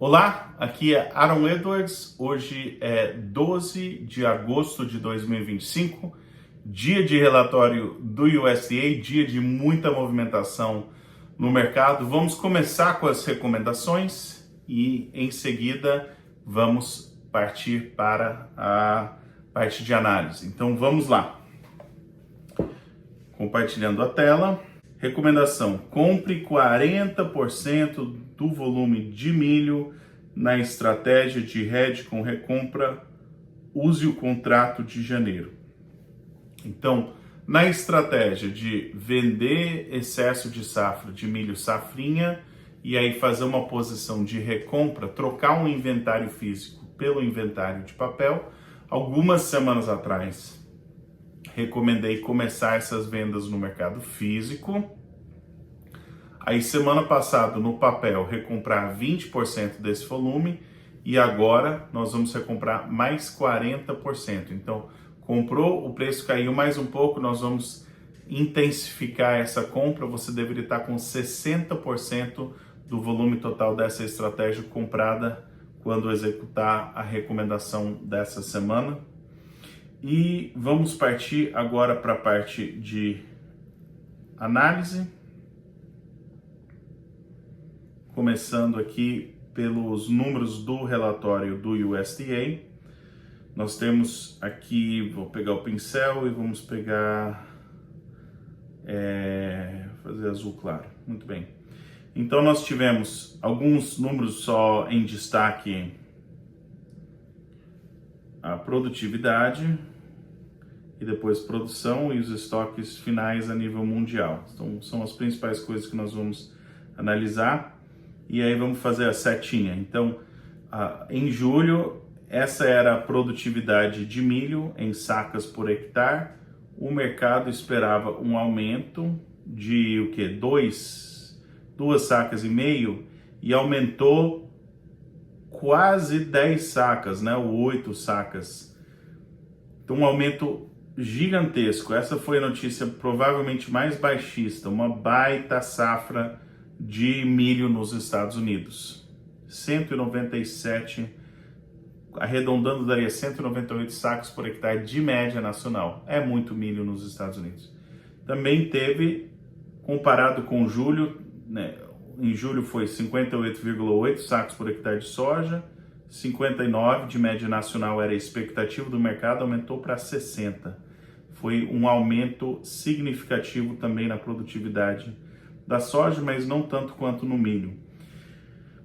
Olá, aqui é Aaron Edwards. Hoje é 12 de agosto de 2025, dia de relatório do USDA, dia de muita movimentação no mercado. Vamos começar com as recomendações e em seguida vamos partir para a parte de análise. Então vamos lá. Compartilhando a tela. Recomendação: compre 40% do volume de milho na estratégia de hedge com recompra. Use o contrato de janeiro. Então, na estratégia de vender excesso de safra de milho safrinha e aí fazer uma posição de recompra, trocar um inventário físico pelo inventário de papel, algumas semanas atrás recomendei começar essas vendas no mercado físico. Aí semana passada no papel recomprar 20% desse volume e agora nós vamos recomprar mais 40%. Então comprou, o preço caiu mais um pouco, nós vamos intensificar essa compra. Você deveria estar com 60% do volume total dessa estratégia comprada quando executar a recomendação dessa semana. E vamos partir agora para a parte de análise. Começando aqui pelos números do relatório do USDA. Nós temos aqui, vou pegar o pincel e vamos pegar, fazer azul claro, muito bem. Então nós tivemos alguns números só em destaque: a produtividade e depois produção e os estoques finais a nível mundial. Então são as principais coisas que nós vamos analisar. E aí vamos fazer a setinha. Então, em julho, essa era a produtividade de milho em sacas por hectare. O mercado esperava um aumento de o quê? 2 sacas e meio, e aumentou quase 10 sacas, né? 8 sacas. Então, um aumento gigantesco. Essa foi a notícia provavelmente mais baixista, uma baita safra de milho nos Estados Unidos. 197, arredondando, daria 198 sacos por hectare de média nacional. É muito milho nos Estados Unidos. Também teve, comparado com julho, né, em julho foi 58,8 sacos por hectare de soja, 59 de média nacional era a expectativa do mercado, aumentou para 60. Foi um aumento significativo também na produtividade da soja, mas não tanto quanto no milho.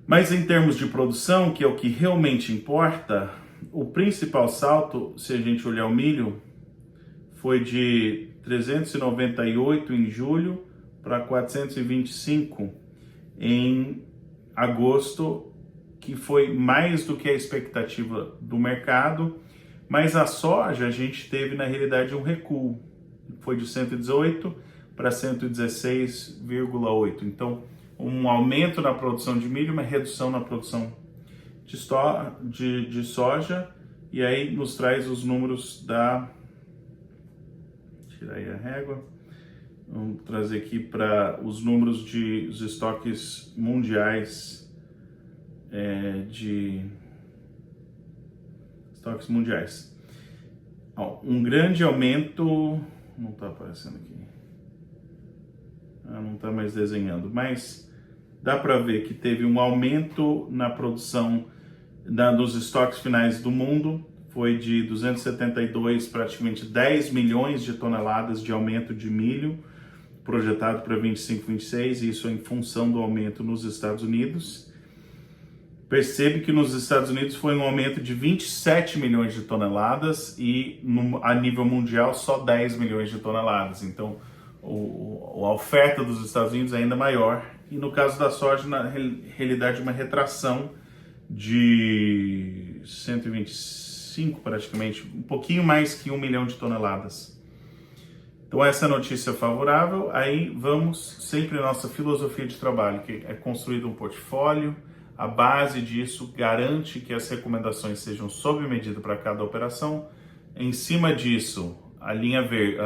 Mas em termos de produção, que é o que realmente importa, o principal salto, se a gente olhar o milho, foi de 398 em julho para 425 em agosto, que foi mais do que a expectativa do mercado. Mas a soja, a gente teve na realidade um recuo, foi de 118 para 116,8. Então, um aumento na produção de milho, uma redução na produção de soja, e aí nos traz os números da... Tirar aí a régua. Vamos trazer aqui para os números dos estoques mundiais, estoques mundiais. Um grande aumento... Não está aparecendo aqui. Não está mais desenhando, mas dá para ver que teve um aumento na produção dos estoques finais do mundo, foi de 272, praticamente 10 milhões de toneladas de aumento de milho, projetado para 25, 26, e isso é em função do aumento nos Estados Unidos. Percebe que nos Estados Unidos foi um aumento de 27 milhões de toneladas e a nível mundial só 10 milhões de toneladas, então a oferta dos Estados Unidos é ainda maior, e no caso da soja, na realidade, uma retração de 125 praticamente, um pouquinho mais que 1 milhão de toneladas. Então essa é a notícia favorável. Aí vamos sempre a nossa filosofia de trabalho, que é construído um portfólio. A base disso garante que as recomendações sejam sob medida para cada operação. Em cima disso, a linha verde,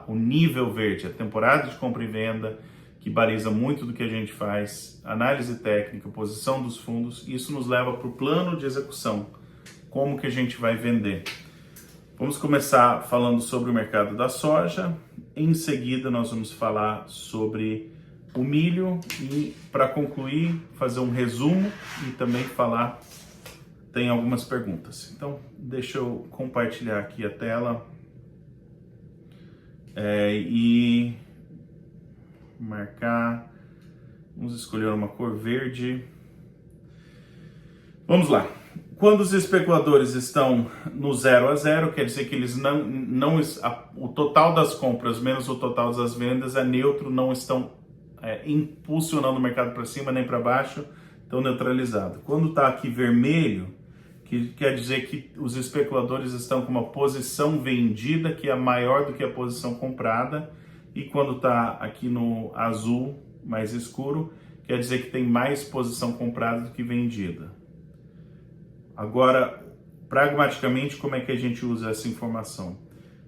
o nível verde, a temporada de compra e venda, que baliza muito do que a gente faz, análise técnica, posição dos fundos. Isso nos leva para o plano de execução, como que a gente vai vender. Vamos começar falando sobre o mercado da soja, em seguida nós vamos falar sobre o milho e, para concluir, fazer um resumo e também falar, tem algumas perguntas. Então, deixa eu compartilhar aqui a tela e marcar. Vamos escolher uma cor verde. Vamos lá. Quando os especuladores estão no 0 a 0, quer dizer que eles o total das compras menos o total das vendas é neutro, não estão impulsionando o mercado para cima nem para baixo, estão neutralizados. Quando está aqui vermelho, que quer dizer que os especuladores estão com uma posição vendida que é maior do que a posição comprada, e quando está aqui no azul mais escuro, quer dizer que tem mais posição comprada do que vendida. Agora, pragmaticamente, como é que a gente usa essa informação?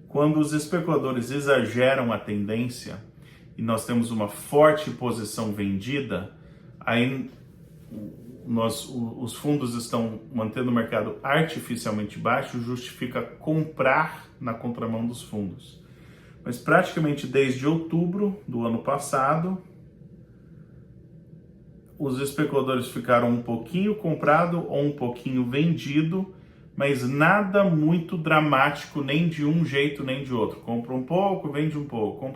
Quando os especuladores exageram a tendência e nós temos uma forte posição vendida, aí os fundos estão mantendo o mercado artificialmente baixo, justifica comprar na contramão dos fundos. Mas praticamente desde outubro do ano passado, os especuladores ficaram um pouquinho comprado ou um pouquinho vendido, mas nada muito dramático, nem de um jeito nem de outro. Compra um pouco, vende um pouco,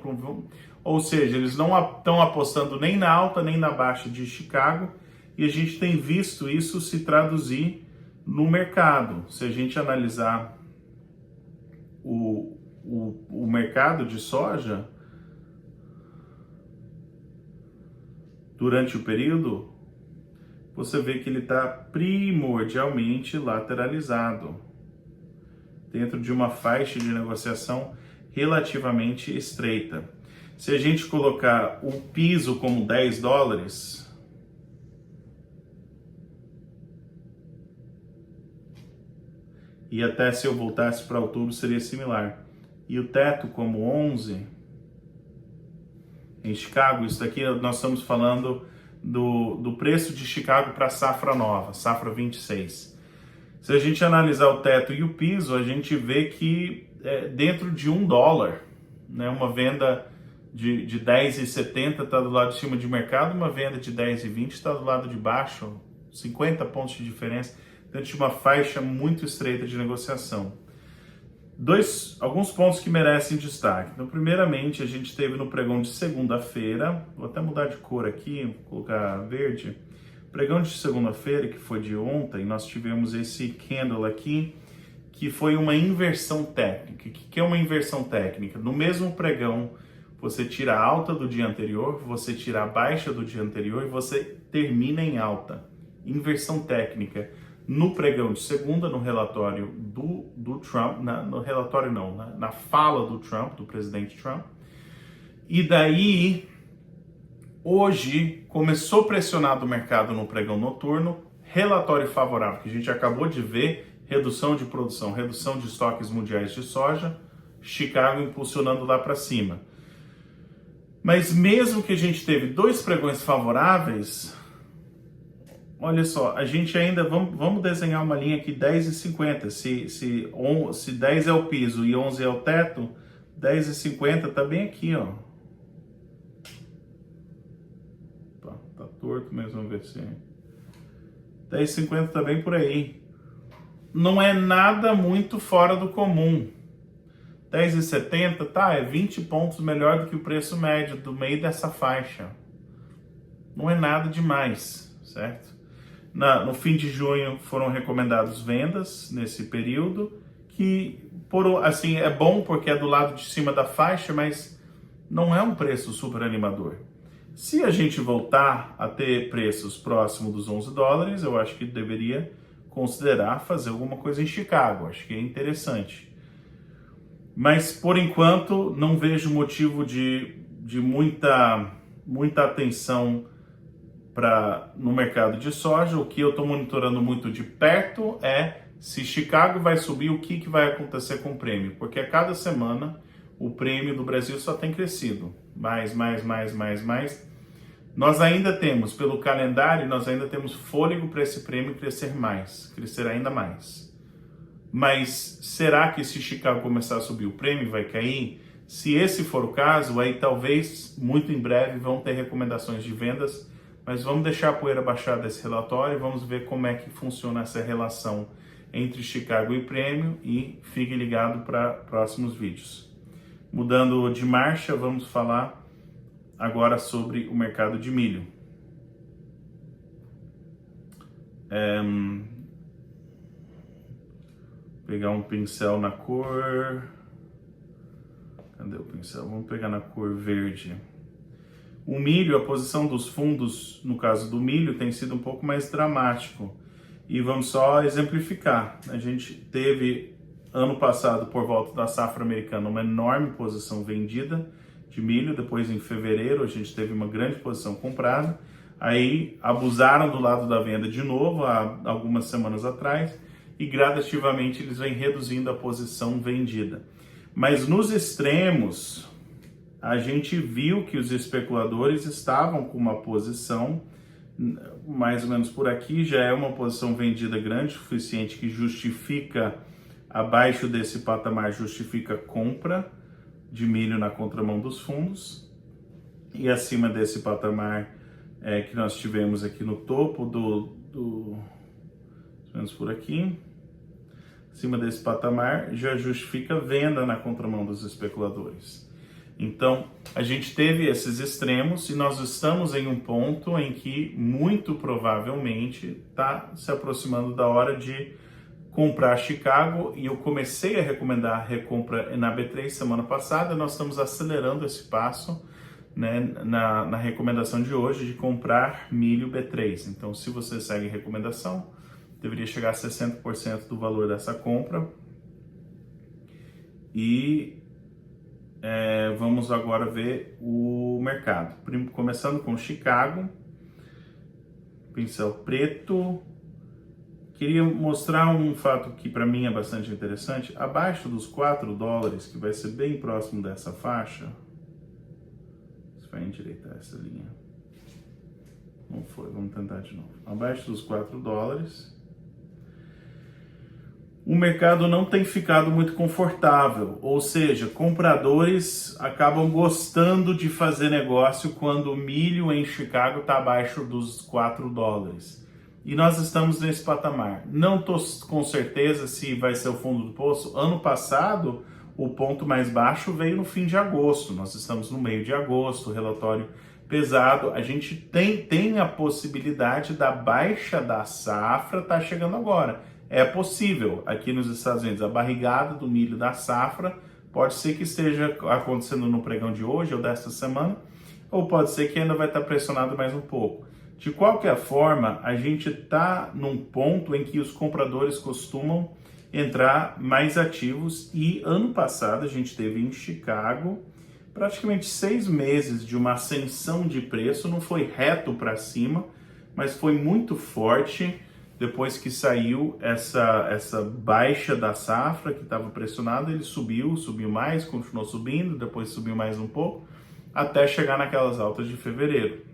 ou seja, eles não estão apostando nem na alta nem na baixa de Chicago, e a gente tem visto isso se traduzir no mercado. Se a gente analisar o mercado de soja, durante o período, você vê que ele está primordialmente lateralizado, dentro de uma faixa de negociação relativamente estreita. Se a gente colocar o piso como $10, e até se eu voltasse para outubro seria similar, e o teto como 11, em Chicago, isso daqui nós estamos falando do preço de Chicago para a safra nova, safra 26. Se a gente analisar o teto e o piso, a gente vê que dentro de $1, né, uma venda de 10,70 está do lado de cima de mercado, uma venda de 10,20 está do lado de baixo, 50 pontos de diferença, dentro de uma faixa muito estreita de negociação. Alguns pontos que merecem destaque. Então, primeiramente, a gente teve no pregão de segunda-feira, vou até mudar de cor aqui, vou colocar verde. Pregão de segunda-feira, que foi de ontem, nós tivemos esse candle aqui, que foi uma inversão técnica. O que é uma inversão técnica? No mesmo pregão, você tira a alta do dia anterior, você tira a baixa do dia anterior e você termina em alta. Inversão técnica. No pregão de segunda, no relatório do Trump, na fala do Trump, do presidente Trump. E daí, hoje, começou pressionado o mercado no pregão noturno, relatório favorável, que a gente acabou de ver, redução de produção, redução de estoques mundiais de soja, Chicago impulsionando lá para cima. Mas mesmo que a gente teve 2 pregões favoráveis, olha só, a gente ainda, vamos desenhar uma linha aqui 10,50, se 10 é o piso e 11 é o teto, 10,50 tá bem aqui, ó. Tá torto mesmo, vamos ver se... 10,50 tá bem por aí. Não é nada muito fora do comum. 10,70, tá, é 20 pontos melhor do que o preço médio do meio dessa faixa. Não é nada demais, certo? No fim de junho foram recomendadas vendas nesse período, que assim é bom porque é do lado de cima da faixa, mas não é um preço super animador. Se a gente voltar a ter preços próximos dos $11, eu acho que deveria considerar fazer alguma coisa em Chicago, acho que é interessante. Mas por enquanto não vejo motivo de muita atenção no mercado de soja. O que eu estou monitorando muito de perto é se Chicago vai subir, o que vai acontecer com o prêmio, porque a cada semana o prêmio do Brasil só tem crescido. mais. Nós ainda temos, pelo calendário, nós ainda temos fôlego para esse prêmio crescer ainda mais. Mas será que se Chicago começar a subir, o prêmio vai cair? Se esse for o caso, aí talvez, muito em breve, vão ter recomendações de vendas, mas vamos deixar a poeira baixar desse relatório e vamos ver como é que funciona essa relação entre Chicago e prêmio, e fique ligado para próximos vídeos. Mudando de marcha, vamos falar agora sobre o mercado de milho. Pegar um pincel na cor... Cadê o pincel? Vamos pegar na cor verde. O milho, a posição dos fundos, no caso do milho, tem sido um pouco mais dramático. E vamos só exemplificar. A gente teve, ano passado, por volta da safra americana, uma enorme posição vendida de milho. Depois, em fevereiro, a gente teve uma grande posição comprada. Aí, abusaram do lado da venda de novo, há algumas semanas atrás. E, gradativamente, eles vêm reduzindo a posição vendida. Mas nos extremos, a gente viu que os especuladores estavam com uma posição, mais ou menos por aqui, já é uma posição vendida grande, suficiente, que justifica, abaixo desse patamar, justifica compra de milho na contramão dos fundos. E acima desse patamar que nós tivemos aqui no topo mais ou menos por aqui, acima desse patamar, já justifica venda na contramão dos especuladores. Então, a gente teve esses extremos e nós estamos em um ponto em que, muito provavelmente, está se aproximando da hora de comprar Chicago, e eu comecei a recomendar a recompra na B3 semana passada. Nós estamos acelerando esse passo, né, na recomendação de hoje de comprar milho B3. Então, se você segue a recomendação, deveria chegar a 60% do valor dessa compra. E vamos agora ver o mercado. Começando com Chicago, pincel preto. Queria mostrar um fato que para mim é bastante interessante. Abaixo dos $4, que vai ser bem próximo dessa faixa. Você vai endireitar essa linha. Não foi, vamos tentar de novo. Abaixo dos $4, o mercado não tem ficado muito confortável, ou seja, compradores acabam gostando de fazer negócio quando o milho em Chicago está abaixo dos $4. E nós estamos nesse patamar. Não estou com certeza se vai ser o fundo do poço. Ano passado, o ponto mais baixo veio no fim de agosto. Nós estamos no meio de agosto, relatório pesado. A gente tem a possibilidade da baixa da safra estar chegando agora. É possível, aqui nos Estados Unidos, a barrigada do milho da safra pode ser que esteja acontecendo no pregão de hoje ou desta semana, ou pode ser que ainda vai estar pressionado mais um pouco. De qualquer forma, a gente está num ponto em que os compradores costumam entrar mais ativos, e ano passado a gente teve em Chicago praticamente 6 meses de uma ascensão de preço. Não foi reto para cima, mas foi muito forte. Depois que saiu essa baixa da safra que estava pressionada, ele subiu mais, continuou subindo, depois subiu mais um pouco, até chegar naquelas altas de fevereiro.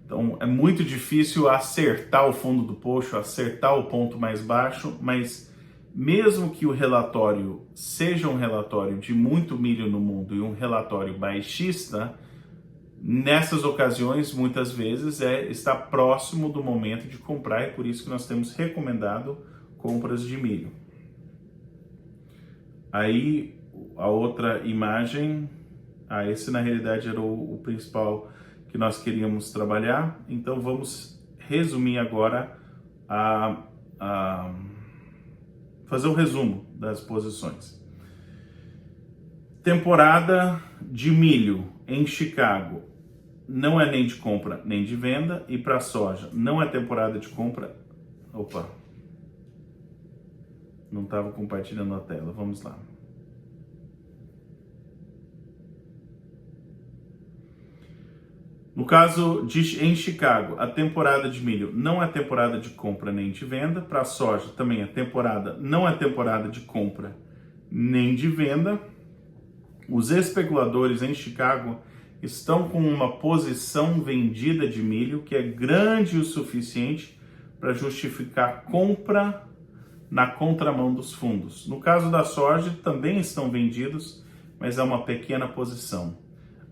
Então é muito difícil acertar o fundo do poço, acertar o ponto mais baixo, mas mesmo que o relatório seja um relatório de muito milho no mundo e um relatório baixista, nessas ocasiões, muitas vezes, está próximo do momento de comprar, e por isso que nós temos recomendado compras de milho. Aí, a outra imagem, esse na realidade era o principal que nós queríamos trabalhar. Então, vamos resumir agora, fazer um resumo das posições. Temporada de milho em Chicago não é nem de compra nem de venda, e para soja não é temporada de compra. Opa, não estava compartilhando a tela, vamos lá. No caso em Chicago, a temporada de milho não é temporada de compra nem de venda. Para soja também não é temporada de compra nem de venda. Os especuladores em Chicago estão com uma posição vendida de milho que é grande o suficiente para justificar compra na contramão dos fundos. No caso da soja, também estão vendidos, mas é uma pequena posição.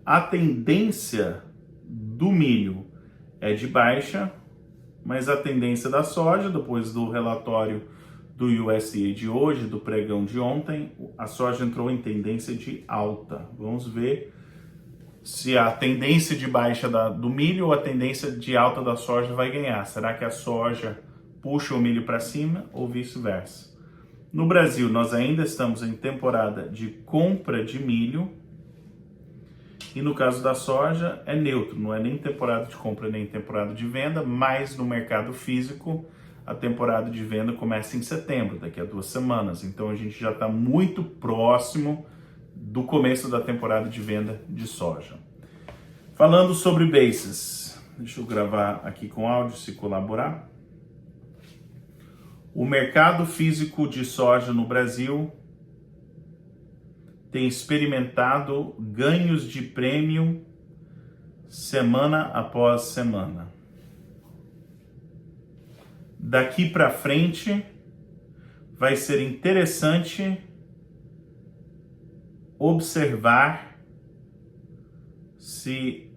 A tendência do milho é de baixa, mas a tendência da soja, depois do relatório do USDA de hoje, do pregão de ontem, a soja entrou em tendência de alta. Vamos ver se a tendência de baixa do milho ou a tendência de alta da soja vai ganhar. Será que a soja puxa o milho para cima ou vice-versa? No Brasil, nós ainda estamos em temporada de compra de milho e no caso da soja é neutro, não é nem temporada de compra nem temporada de venda, mas no mercado físico a temporada de venda começa em setembro, daqui a 2 semanas. Então a gente já está muito próximo do começo da temporada de venda de soja. Falando sobre basis, deixa eu gravar aqui com áudio se colaborar. O mercado físico de soja no Brasil tem experimentado ganhos de prêmio semana após semana. Daqui para frente vai ser interessante observar se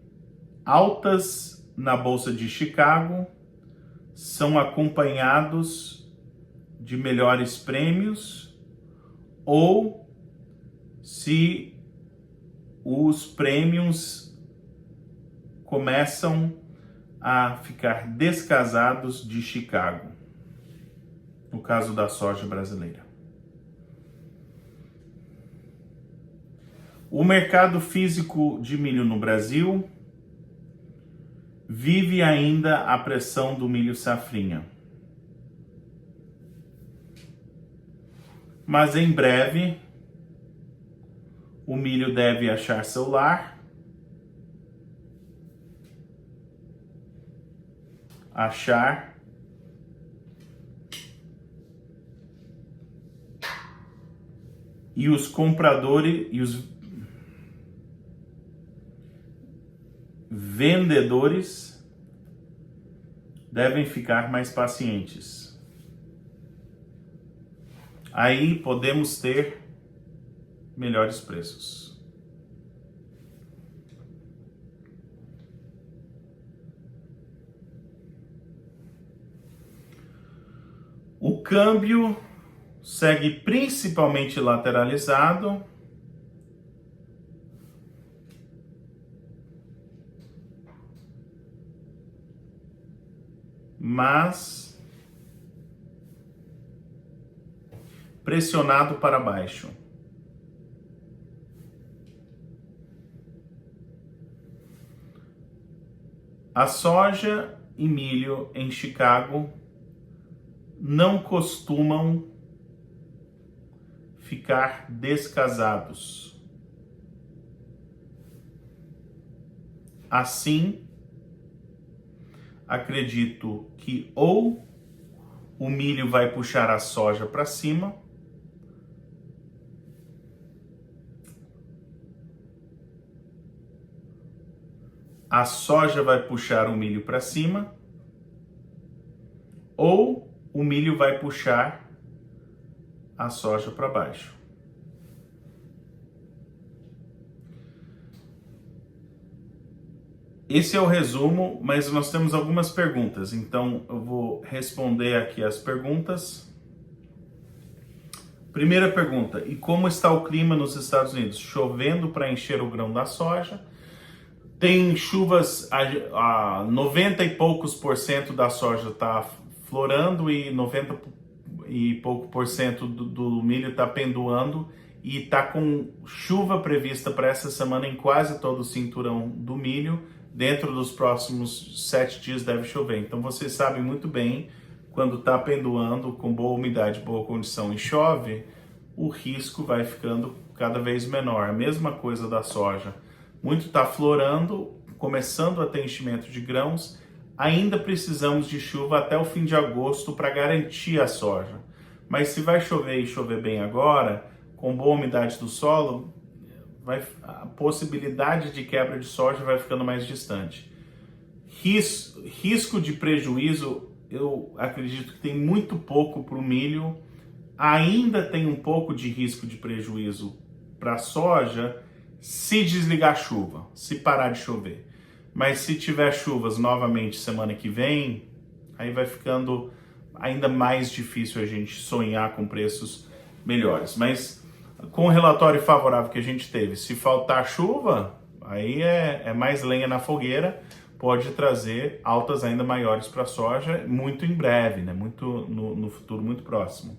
altas na Bolsa de Chicago são acompanhados de melhores prêmios ou se os prêmios começam a ficar descasados de Chicago, no caso da soja brasileira. O mercado físico de milho no Brasil vive ainda a pressão do milho safrinha. Mas em breve o milho deve achar seu lar, e os compradores e os vendedores devem ficar mais pacientes. Aí podemos ter melhores preços. O câmbio segue principalmente lateralizado, mas pressionado para baixo. A soja e milho em Chicago não costumam ficar descasados. Assim, acredito que ou o milho vai puxar a soja para cima, a soja vai puxar o milho para cima, ou o milho vai puxar a soja para baixo. Esse é o resumo, mas nós temos algumas perguntas, então eu vou responder aqui as perguntas. Primeira pergunta: e como está o clima nos Estados Unidos? Chovendo para encher o grão da soja. Tem chuvas, a 90 e poucos % da soja está florando e 90 e pouco % do milho está pendoando e está com chuva prevista para essa semana em quase todo o cinturão do milho. Dentro dos próximos 7 dias deve chover. Então vocês sabem muito bem, quando está pendoando com boa umidade, boa condição e chove, o risco vai ficando cada vez menor. A mesma coisa da soja. Muito está florando, começando a ter enchimento de grãos. Ainda precisamos de chuva até o fim de agosto para garantir a soja. Mas se vai chover e chover bem agora, com boa umidade do solo, a possibilidade de quebra de soja vai ficando mais distante. Risco de prejuízo, eu acredito que tem muito pouco para o milho, ainda tem um pouco de risco de prejuízo para a soja se desligar a chuva, se parar de chover. Mas se tiver chuvas novamente semana que vem, aí vai ficando ainda mais difícil a gente sonhar com preços melhores. Mas com o relatório favorável que a gente teve, se faltar chuva, aí é mais lenha na fogueira, pode trazer altas ainda maiores para a soja muito em breve, né? Muito no futuro muito próximo.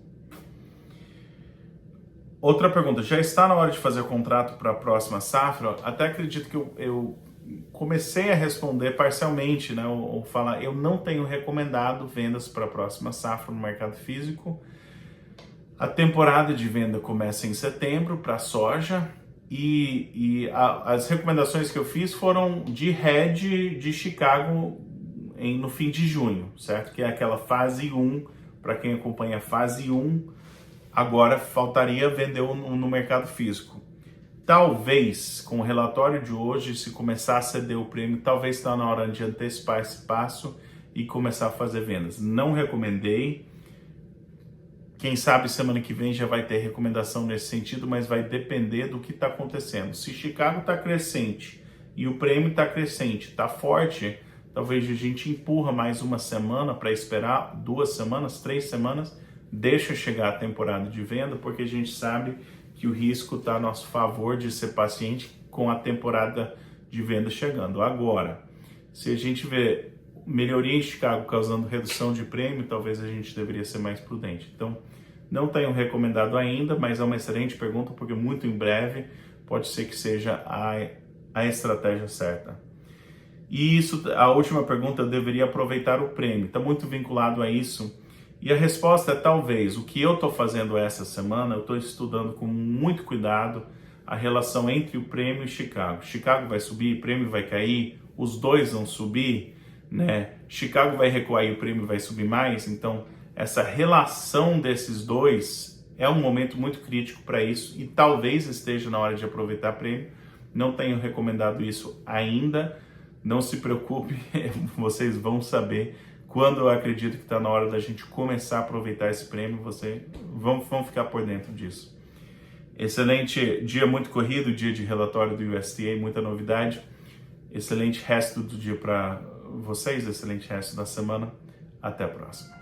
Outra pergunta, já está na hora de fazer o contrato para a próxima safra? Até acredito que eu comecei a responder parcialmente, né? Ou falar, eu não tenho recomendado vendas para a próxima safra no mercado físico. A temporada de venda começa em setembro para a soja e as recomendações que eu fiz foram de hedge de Chicago no fim de junho, certo? Que é aquela fase 1, para quem acompanha a fase 1, agora faltaria vender no mercado físico. Talvez, com o relatório de hoje, se começar a ceder o prêmio, talvez está na hora de antecipar esse passo e começar a fazer vendas. Não recomendei. Quem sabe semana que vem já vai ter recomendação nesse sentido, mas vai depender do que está acontecendo. Se Chicago está crescente e o prêmio está crescente, está forte, talvez a gente empurra mais uma semana para esperar 2 semanas, 3 semanas, deixa chegar a temporada de venda, porque a gente sabe que o risco está a nosso favor de ser paciente com a temporada de venda chegando. Agora, se a gente vê melhoria em Chicago causando redução de prêmio, talvez a gente deveria ser mais prudente. Então, não tenho recomendado ainda, mas é uma excelente pergunta, porque muito em breve pode ser que seja a estratégia certa. E isso, a última pergunta, eu deveria aproveitar o prêmio. Está muito vinculado a isso. E a resposta é talvez. O que eu estou fazendo essa semana, eu estou estudando com muito cuidado a relação entre o prêmio e Chicago. Chicago vai subir, prêmio vai cair, os dois vão subir, né? Chicago vai recuar e o prêmio vai subir mais. Então, essa relação desses dois é um momento muito crítico para isso e talvez esteja na hora de aproveitar prêmio. Não tenho recomendado isso ainda. Não se preocupe, vocês vão saber. Quando eu acredito que está na hora da gente começar a aproveitar esse prêmio, vão ficar por dentro disso. Excelente dia muito corrido, dia de relatório do USDA, muita novidade. Excelente resto do dia para vocês, excelente resto da semana. Até a próxima.